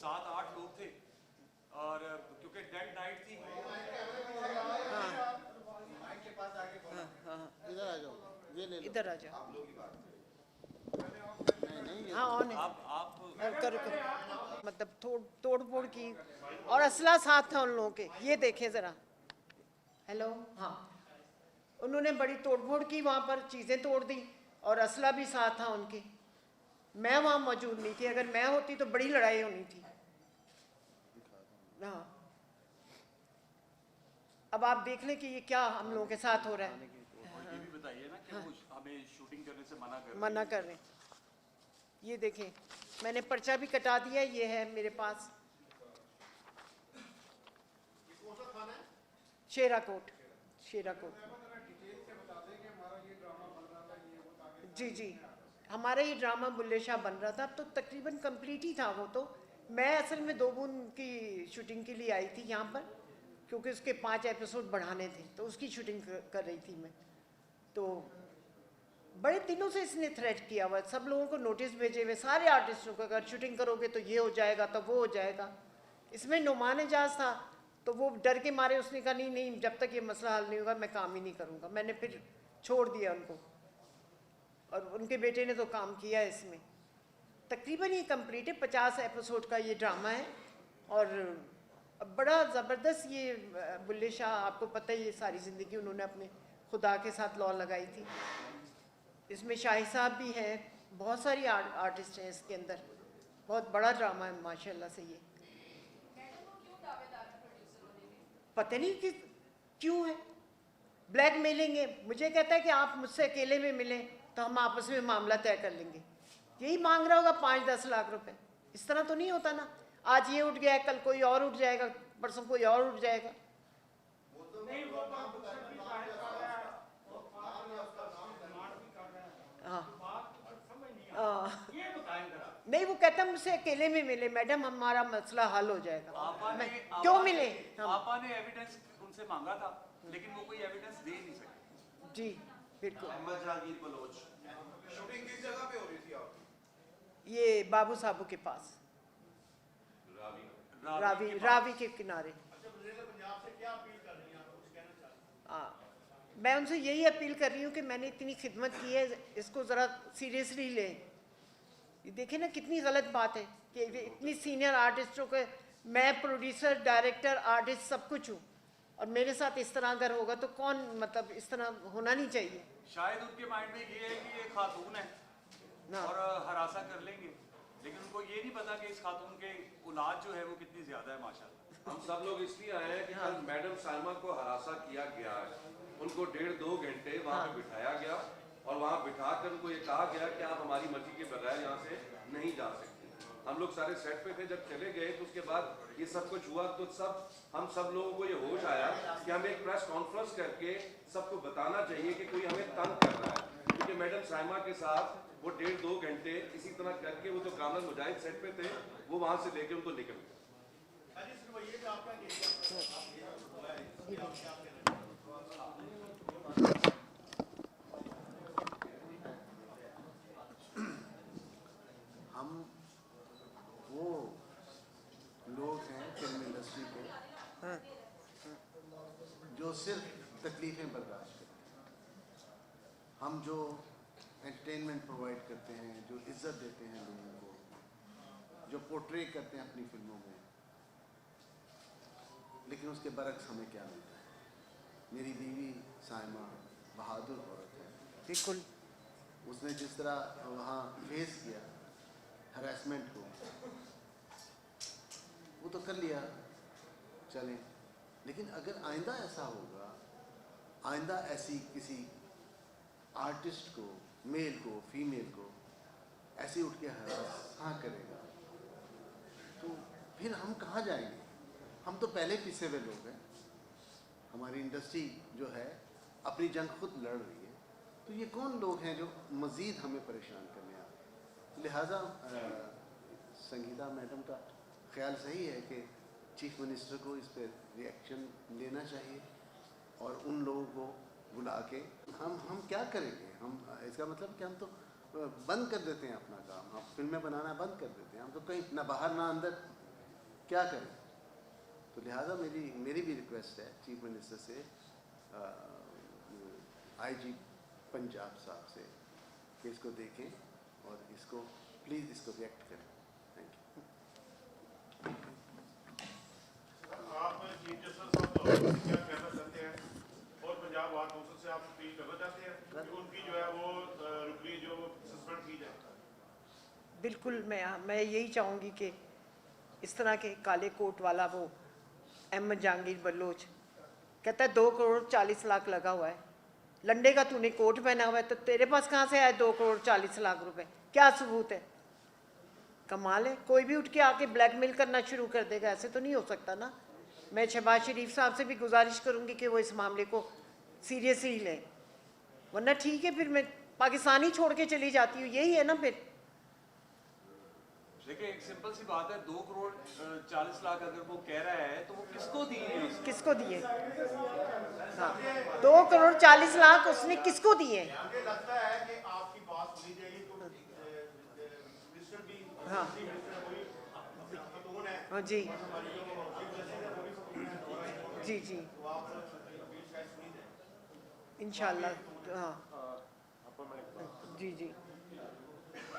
7-8 लोग थे और क्योंकि डेड नाइट थी। इधर आ जाओ, ये ले लो, इधर आ जाओ। आप लोग ही बात नहीं, हाँ ऑन है। आप करो मतलब तोड़ फोड़ की और असला साथ था उन लोगों के, ये देखें जरा। हेलो, हाँ, उन्होंने बड़ी तोड़फोड़ की, वहाँ पर चीज़ें तोड़ दी और असला भी साथ था उनके। मैं वहाँ मौजूद नहीं थी, अगर मैं होती तो बड़ी लड़ाई होनी थी। हाँ, अब आप देख लें कि ये क्या हम लोगों के साथ हो रहा है। और ये भी बताइए ना कि वो हमें शूटिंग करने से मना कर रहे हैं। ये देखें, मैंने पर्चा भी कटा दिया, ये है मेरे पास। शेराकोट, शेराकोट। जी जी, हमारा ये ड्रामा बुल्ले शाह बन रहा था, अब तो तकरीबन कंप्लीट ही था वो तो। मैं असल में 2 बूंद की शूटिंग के लिए आई थी यहाँ पर, क्योंकि उसके 5 एपिसोड बढ़ाने थे, तो उसकी शूटिंग कर रही थी मैं। तो बड़े दिनों से इसने थ्रेट किया हुआ, सब लोगों को नोटिस भेजे हुए, सारे आर्टिस्टों को, अगर शूटिंग करोगे तो ये हो जाएगा, तो वो हो जाएगा। इसमें नुमान एजाज था, तो वो डर के मारे उसने कहा नहीं नहीं, जब तक ये मसला हल नहीं होगा मैं काम ही नहीं करूँगा। मैंने फिर छोड़ दिया उनको, और उनके बेटे ने तो काम किया इसमें। तकरीबन ये कंप्लीट है, 50 एपिसोड का ये ड्रामा है। और बड़ा ज़बरदस्त ये बुल्ले शाह, आपको पता है ये सारी ज़िंदगी उन्होंने अपने खुदा के साथ लॉ लगाई थी। इसमें शाही साहब भी हैं, बहुत सारी आर्टिस्ट हैं इसके अंदर। बहुत बड़ा ड्रामा है माशाल्लाह से ये। पता नहीं कि क्यों है, ब्लैकमेलिंग है। मुझे कहता है कि आप मुझसे अकेले में मिलें तो हम आपस में मामला तय कर लेंगे। यही मांग रहा होगा 5-10 लाख रुपए। इस तरह तो नहीं होता ना, आज ये उठ गया है, कल कोई और उठ जाएगा, परसों कोई और उठ जाएगा। नहीं, वो कहता है मुझसे अकेले में मिले मैडम, हमारा मसला हल हो जाएगा। क्यों मिले? आपा ने एविडेंस उनसे मांगा था, लेकिन वो कोई एविडेंस दे नहीं सके। जी बिल्कुल। अहमद जहांगीर बलोच, शूटिंग किस जगह पे हो रही थी आपकी? ये बाबू साहब के पास, रावी के किनारे। हाँ, मैं उनसे यही अपील कर रही हूँ कि मैंने इतनी खिदमत की है, इसको ज़रा सीरियसली लें। ये देखें ना कितनी गलत बात है कि इतनी सीनियर आर्टिस्टों के, मैं प्रोड्यूसर, डायरेक्टर, आर्टिस्ट सब कुछ हूँ, और मेरे साथ इस तरह अगर होगा तो कौन, मतलब इस तरह होना नहीं चाहिए। शायद उनके माइंड में ये है कि ये खातून है और हरासा कर लेंगे, लेकिन उनको ये नहीं पता कि इस खातून के औलाद जो है वो कितनी ज्यादा है माशाल्लाह। हम सब लोग इसलिए आए हैं कि कल मैडम साइमा को हरासा किया गया है। उनको 1.5-2 घंटे वहाँ पे बिठाया गया और वहाँ बिठाकर उनको ये कहा गया कि आप हमारी मर्जी के बगैर यहाँ से नहीं जा सकते। हम लोग सारे सेट पे थे, जब चले गए तो उसके बाद ये सब कुछ हुआ तो हम सब लोगों को ये होश आया कि हमें एक प्रेस कॉन्फ्रेंस करके सबको बताना चाहिए कि कोई हमें तंग कर रहा है, क्योंकि मैडम साइमा के साथ वो 1.5-2 घंटे इसी तरह करके वो जो कामरान मुजाहिद सेट पे थे वो वहाँ से लेके उनको निकल गए। हम वो लोग हैं फिल्म इंडस्ट्री के जो सिर्फ तकलीफ़ें बर्दाश्त करते हैं। हम जो एंटरटेनमेंट प्रोवाइड करते हैं, जो इज़्ज़त देते हैं लोगों को, जो पोर्ट्रे करते हैं अपनी फिल्मों में, लेकिन उसके बरक्स हमें क्या मिलता है। मेरी बीवी साइमा बहादुर औरत है, बिल्कुल। उसने जिस तरह वहाँ फेस किया हरासमेंट को, वो तो कर लिया, चलें। लेकिन अगर आइंदा ऐसा होगा, आइंदा ऐसी किसी आर्टिस्ट को, मेल को, फीमेल को ऐसे उठ के हरासा करेगा तो फिर हम कहाँ जाएंगे? हम तो पहले पिसे हुए लोग हैं। हमारी इंडस्ट्री जो है अपनी जंग खुद लड़ रही है, तो ये कौन लोग हैं जो मज़ीद हमें परेशान करने आ रहे हैं? लिहाजा संगीता मैडम का ख्याल सही है कि चीफ मिनिस्टर को इस पर रिएक्शन लेना चाहिए और उन लोगों को बुला के हम क्या करेंगे? हम इसका मतलब कि हम तो बंद कर देते हैं अपना काम, हम फिल्में बनाना बंद कर देते हैं। हम तो कहीं ना बाहर ना अंदर क्या करें? तो लिहाजा मेरी भी रिक्वेस्ट है चीफ मिनिस्टर से, IG पंजाब साहब से, कि इसको देखें और इसको प्लीज़ इसको रिएक्ट करें। Thank you. आप चीफ जस्टिस साहब तो क्या कहना चाहते हैं और पंजाब बार काउंसिल से आप अपील करना चाहते हैं कि उनकी जो है वो रुकनी जो सस्पेंड की जाए? बिल्कुल, मैं यही चाहूँगी कि इस तरह के काले कोट वाला वो अहमद जहांगीर बलोच कहता है 2 करोड़ 40 लाख लगा हुआ है। लंडे का तूने कोट पहना हुआ है, तो तेरे पास कहाँ से आए 2 करोड़ 40 लाख रुपए? क्या सबूत है? कमाल है, कोई भी उठ के आके ब्लैकमेल करना शुरू कर देगा, ऐसे तो नहीं हो सकता ना। मैं शहबाज शरीफ साहब से भी गुजारिश करूँगी कि वो इस मामले को सीरियसली लें, वरना ठीक है फिर मैं पाकिस्तान ही छोड़ के चली जाती हूँ, यही है ना फिर। देखिए एक सिंपल सी बात है, 2 करोड़ 40 लाख अगर वो कह रहा है तो वो किसको दिए हैं उसने? किसको दिए? हाँ, 2 करोड़ 40 लाख उसने किसको दिए? मुझे लगता है कि आपकी बात सुनी जाएगी तो मिनिस्टर भी हाँ। खतून है। हाँ जी हमारी जो चीफ जस्टिस है वो भी खतून है। जी जी, तो आप अपील शायद सुनी जाए। इंशाल्लाह। हाँ जी जी,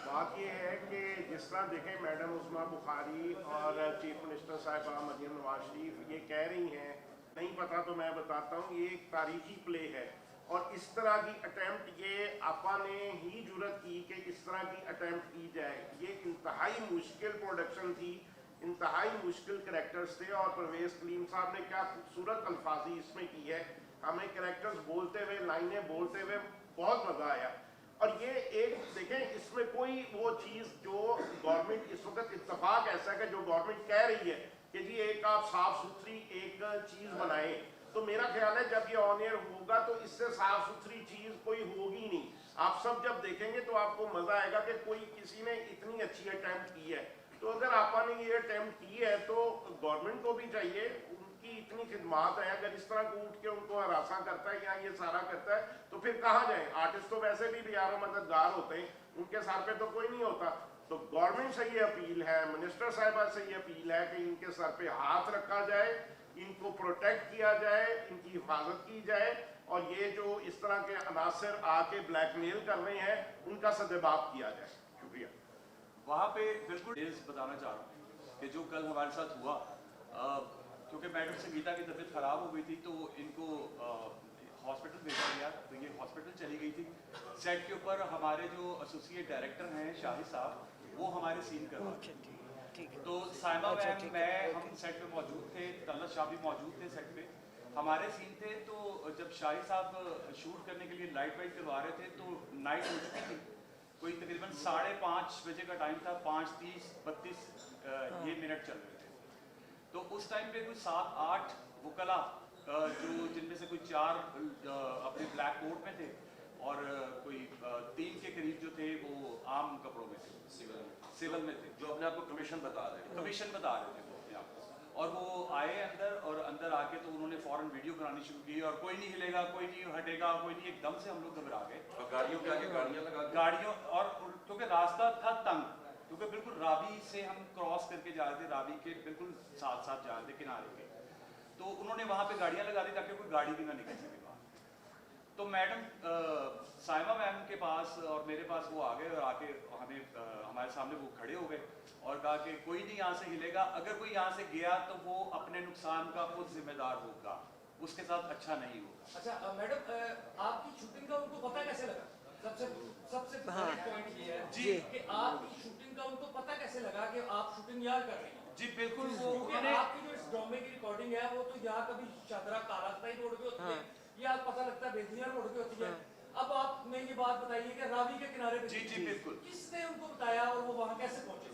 बात ये है कि जिस तरह देखें मैडम उस्मा बुखारी और चीफ मिनिस्टर साहिबा मरियम नवाज शरीफ ये कह रही हैं, नहीं पता तो मैं बताता हूँ, ये एक तारीखी प्ले है और इस तरह की अटैम्प्ट ये आपा ने ही जुर्रत की कि इस तरह की अटैम्प्ट की जाए। ये इंतहाई मुश्किल प्रोडक्शन थी, इंतहाई मुश्किल करैक्टर्स थे और परवेज़ कलीम साहब ने क्या खूबसूरत अल्फाजी इसमें की है। हमें करैक्टर्स बोलते हुए, लाइनें बोलते हुए बहुत मज़ा आया। और ये एक देखें, इसमें कोई वो चीज़ जो गवर्नमेंट इस वक्त इत्तेफाक ऐसा है कि जो गवर्नमेंट कह रही है कि जी एक आप साफ सुथरी एक चीज़ बनाएं, तो मेरा ख्याल है जब ये ऑन एयर होगा तो इससे साफ सुथरी चीज़ कोई होगी नहीं। आप सब जब देखेंगे तो आपको मज़ा आएगा कि कोई किसी ने इतनी अच्छी अटैम्प्ट की है। तो अगर आपा ने ये अटैम्प्ट की है तो गवर्नमेंट को भी चाहिए, उनकी इतनी खिदमात है, अगर इस तरह को उठ के उनको हरासा करता है या ये सारा करता है तो फिर कहाँ जाए? आर्टिस्ट तो वैसे भी यार मददगार होते हैं, उनके सर पे तो कोई नहीं होता। तो गवर्नमेंट से ये अपील है, मिनिस्टर साहिबा से ये अपील है कि इनके सर पे हाथ रखा जाए, इनको प्रोटेक्ट किया जाए, इनकी हिफाजत की जाए और ये जो इस तरह के अनासर आके ब्लैकमेल कर रहे हैं उनका सदेबाप किया जाए। शुक्रिया। वहाँ पे बिल्कुल बताना चाह रहा हूँ कि जो कल हमारे साथ हुआ, क्योंकि मैडम संगीता की तबीयत ख़राब हो गई थी तो इनको हॉस्पिटल भेजा गया, तो ये हॉस्पिटल चली गई थी। सेट के ऊपर हमारे जो एसोसिएट डायरेक्टर हैं शाहिद साहब, वो हमारे सीन करवाते हैं। तो साइमा मैम, मैं, हम सेट पे मौजूद थे, तल्ला शाह भी मौजूद थे सेट पे, हमारे सीन थे। तो जब शाहिद साहब शूट करने के लिए लाइट वाइट करवा रहे थे तो नाइट हो चुकी थी, कोई तकरीबन 5:30 बजे का टाइम था, 5:30-32 ये मिनट चल रहे थे। तो उस टाइम पे कोई 7-8 वकला जो जिनमें से कोई 4 अपने ब्लैक कोट में थे और कोई 3 के करीब जो थे वो आम कपड़ों में थे, सिविल में थे, जो अपने आप को कमीशन बता रहे हैं। कमीशन बता रहे थे वो अपने आप को। और वो आए अंदर और अंदर आके तो उन्होंने फौरन वीडियो बनानी शुरू की और कोई नहीं हिलेगा, कोई नहीं हटेगा, कोई नहीं। एकदम से हम लोग घबरा गए और गाड़ियों के आगे गाड़ियाँ लगा दी। गाड़ियों, और क्योंकि रास्ता था तंग, क्योंकि बिल्कुल रावी से हम क्रॉस करके जा रहे थे, रावी के बिल्कुल साथ साथ जा रहे थे किनारे पे, तो उन्होंने वहाँ पे गाड़ियाँ लगा दी ताकि कोई गाड़ी भी ना निकल सके बाहर। तो मैडम साइमा मैम के पास और मेरे पास वो आ गए और आके हमें हमारे सामने वो खड़े हो गए और कहा कि कोई नहीं यहाँ से हिलेगा, अगर कोई यहाँ से गया तो वो अपने नुकसान का खुद जिम्मेदार होगा, उसके साथ अच्छा नहीं होगा। अच्छा मैडम, आपकी शूटिंग का उनको पता कैसे लगा? सबसे पॉइंट ये है जी कि आपकी शूटिंग का उनको पता कैसे लगा कि आप शूटिंग यहाँ कर रही हैं? जी बिल्कुल, वो क्योंकि उन्होंने आपकी जो इस ड्रामे की रिकॉर्डिंग है वो तो यहाँ कभी शादरा कारास्ताई रोड पे होती है, या पता लगता है बेदिया रोड पे होती है। अब आपने ये बात बताइए कि रावी के किनारे पे जी जी बिल्कुल, किसने उनको बताया और वो वहाँ कैसे पहुंचे?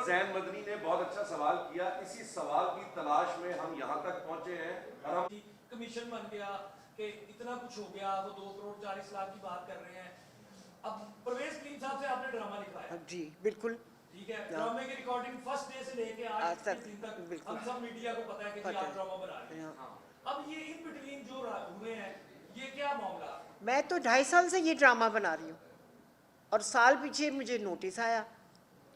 जैन मदनी ने बहुत अच्छा सवाल किया, इसी सवाल की तलाश में हम यहाँ तक पहुँचे हैं और हम कमीशन बन गया कि इतना कुछ हो गया, वो 2 करोड़ 40 लाख की बात कर रहे हैं। अब परवेज कलीम साहब से आपने ड्रामा लिखवाया, जी बिल्कुल, ठीक है, ड्रामे की रिकॉर्डिंग फर्स्ट डे से लेके आज तक, दिन तक बिल्कुल। हम सब मीडिया को पता है कि जी आप ड्रामा बना रहे हैं। हाँ। अब ये इन बिटवीन जो हुए हैं, ये क्या मामला? मैं तो 2.5 साल से ये ड्रामा बना रही हूँ और साल पीछे मुझे नोटिस आया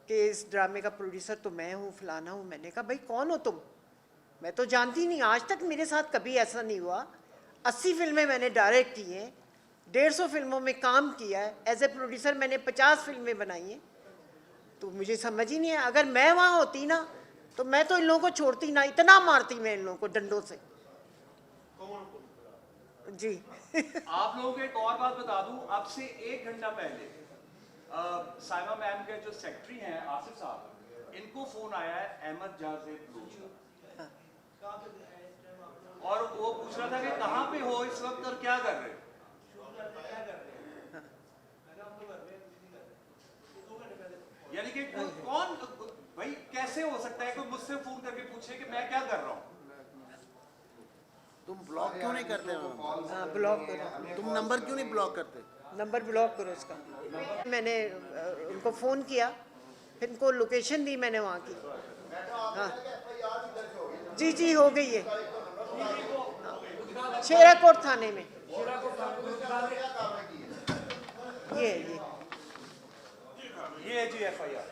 कि इस ड्रामे का प्रोड्यूसर तो मैं हूँ, फलाना हूँ। मैंने कहा भाई कौन हो तुम? मैं तो जानती नहीं, आज तक मेरे साथ कभी ऐसा नहीं हुआ। 80 फिल्में मैंने डायरेक्ट की हैं, 150 फिल्मों में काम किया है, एज ए प्रोड्यूसर मैंने 50 फिल्में बनाई हैं। तो मुझे समझ ही नहीं है, अगर मैं वहाँ होती ना तो मैं तो इन लोगों को छोड़ती ना, इतना मारती मैं इन लोगों को डंडों से। जी आप लोगों को एक और बात बता दूं, अब से 1 घंटा पहले साइमा मैम के जो सेक्रेटरी हैं आसिफ साहब, इनको फोन आया है अहमद जावेद का, और वो पूछ रहा था कि कहाँ पे हो इस वक्त और क्या कर रहे हो। यानी कि कौन भाई, कैसे हो सकता है कोई मुझसे फोन करके पूछे कि मैं क्या कर रहा हूँ? तुम ब्लॉक क्यों नहीं करते हो? हाँ, ब्लॉक करो। तुम नंबर क्यों नहीं ब्लॉक करते? नंबर ब्लॉक करो इसका। मैंने उनको फ़ोन किया, फिर उनको लोकेशन दी मैंने वहाँ की। हाँ जी जी, हो गई है, शेराकोट थाने में। ये है जी FIR।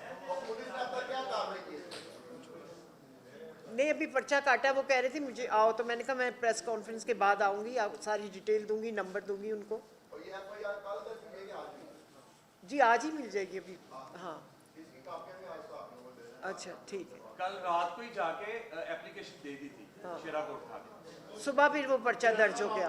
नहीं, अभी पर्चा काटा। वो कह रही थी मुझे आओ, तो मैंने कहा मैं प्रेस कॉन्फ्रेंस के बाद आऊँगी, आप सारी डिटेल दूंगी, नंबर दूंगी उनको। जी आज ही मिल जाएगी अभी। हाँ अच्छा ठीक है। कल रात को ही जाके एप्लीकेशन दे दी थी शेराकोट थाने। सुबह फिर वो पर्चा दर्ज हो गया।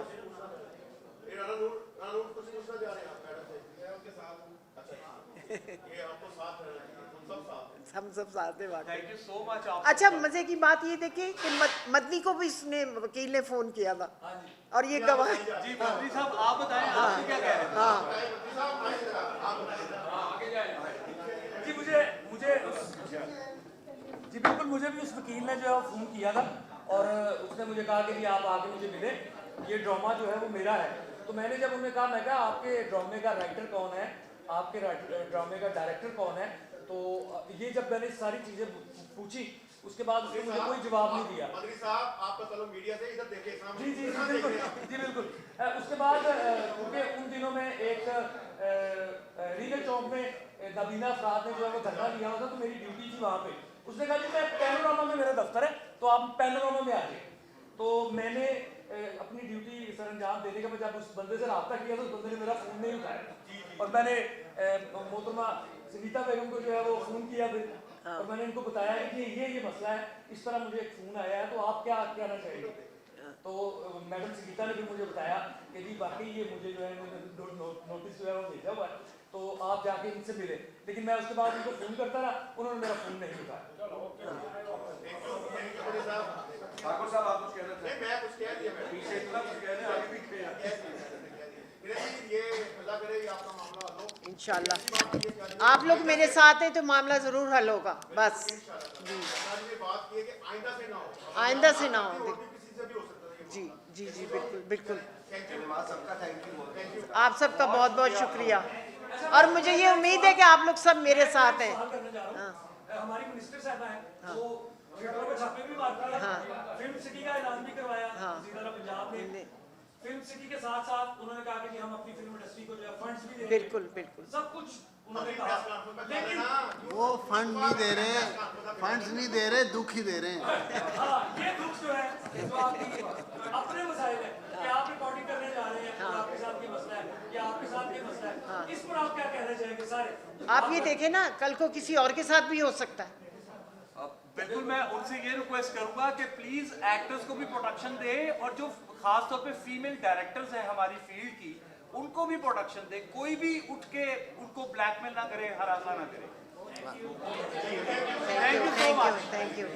हम सब साथ में बात। Thank you so much. अच्छा, मजे की बात ये देखिए कि मदनी को भी इसने वकील ने फोन किया था, और ये गवाह। जी मदनी साहब आप बताएं, आप क्या कह रहे थे? हाँ जी बिल्कुल, मुझे भी उस वकील ने जो है फ़ोन किया था, और उसने मुझे कहा कि जी आप आके मुझे मिले, ये ड्रामा जो है वो मेरा है। तो मैंने जब उन्हें कहा, मैं कहा आपके ड्रामे का राइटर कौन है, आपके ड्रामे का डायरेक्टर कौन है, तो ये जब मैंने सारी चीज़ें पूछी, उसके बाद उसने मुझे कोई जवाब नहीं दिया। मंत्री साहब आपका चलो मीडिया से इधर देखिए सामने। जी बिल्कुल, जी बिल्कुल। उसके बाद क्योंकि उन दिनों में एक रीगल चौक में नबीना अफराद ने जो है वो धरना दिया हुआ था, तो मेरी ड्यूटी थी वहाँ पे। उसने कहा जी मैं पैनोरामा में, मेरा दफ्तर है, तो आप पैनोरामा में आ जाए। तो मैंने अपनी ड्यूटी सर अंजाम देने के बाद जब उस बंदे से रब्ता किया, तो उस बंदे ने मेरा फ़ोन नहीं उठाया, और मैंने मोहतरमा संगीता बेगम को जो है वो फ़ोन किया फिर, और मैंने इनको बताया कि ये मसला है, इस तरह मुझे एक फ़ोन आया है, तो आप क्या कहना चाहेंगे? तो मैडम संगीता ने भी मुझे बताया कि जी वाकई ये मुझे जो है नोटिस जो है वो भेजा हुआ है, तो आप जाके इनसे मिले। लेकिन मैं उसके बाद उनको फ़ोन करता रहा, उन्होंने मेरा फ़ोन नहीं उठाया। ठाकुर साहब आप कुछ कहना चाहें? मैं कुछ कह दिया, मैं पीछे इतना कुछ कह रहे हैं, आगे भी कह ये अल्लाह करे कि आपका मामला हल हो। इंशाल्लाह आप लोग मेरे साथ हैं तो मामला ज़रूर हल होगा। बस जी, बात की है कि आइंदा से ना हो, आइंदा से ना हो। किसी से भी हो सकता है। जी जी जी बिल्कुल बिल्कुल। सबका थैंक यू। आप सबका बहुत बहुत शुक्रिया, और मुझे ये उम्मीद है कि आप लोग सब मेरे साथ हैं। हमारी मिनिस्टर साहब हैं, वो थिएटरों में छापे भी मारती है, फिल्म सिटी का ऐलान भी करवाया पंजाब में। फिल्म सिटी के साथ साथ उन्होंने कहा कि हम अपनी फिल्म इंडस्ट्री को जो है फंड्स भी देंगे। बिल्कुल बिल्कुल, सब कुछ उन्होंने कहा, लेकिन वो फंड नहीं दे रहे, फंड्स नहीं दे रहे, दुख ही दे रहे हैं। हाँ, ये दुख जो है जो आपकी अपने मसाइल है कि आप रिकॉर्डिंग करने जा रहे हैं, और आपके साथ ये मसला है, या आपके साथ ये मसला है, इस पर आप क्या कहना चाहेंगे? सारे आप ये देखें ना, कल को किसी और के साथ भी हो सकता है। बिल्कुल, मैं उनसे ये रिक्वेस्ट करूंगा कि प्लीज एक्टर्स को भी प्रोटेक्शन दे, और जो खास तौर पे फीमेल डायरेक्टर्स हैं हमारी फील्ड की, उनको भी प्रोटेक्शन दे। कोई भी उठ के उनको ब्लैकमेल ना करे, हरासा ना करे। Thank you so much. Thank you.